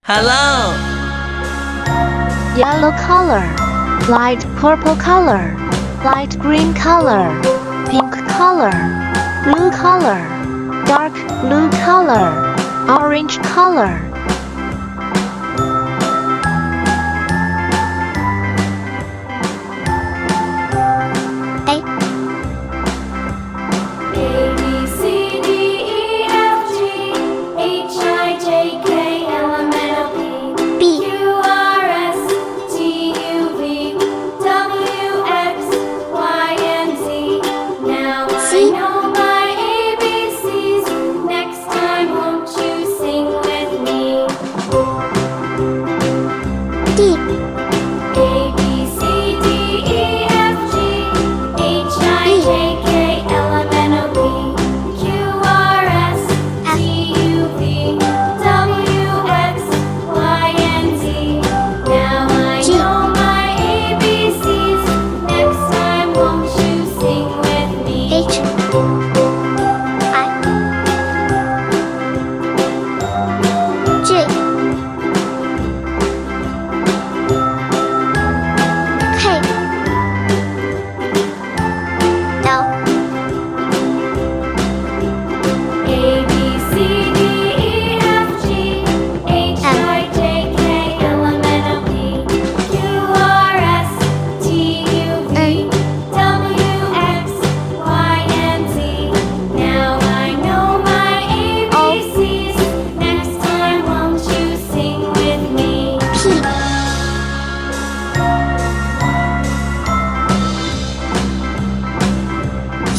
Hello. Yellow color, light purple color, light green color, pink color, blue color, dark blue color, orange color.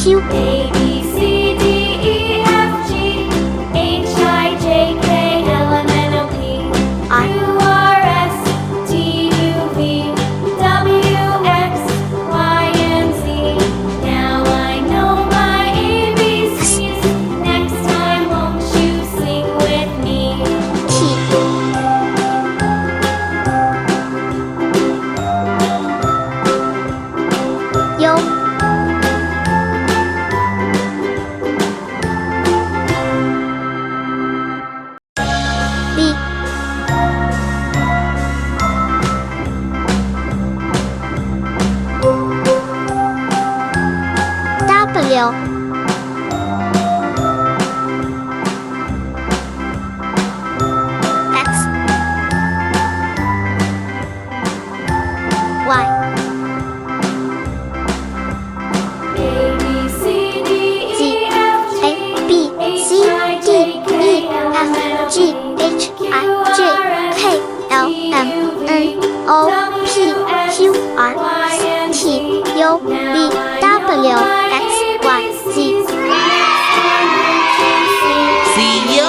Q A B C D E F G H I J K L M N O P Q R S T U V W X Y and Z. Now I know my ABCs. Next time won't you sing with me? Yo. W X Y A B C D Z E F A B C D E F G H I J K L M N O P Q R S T U V W X Y Z. See you.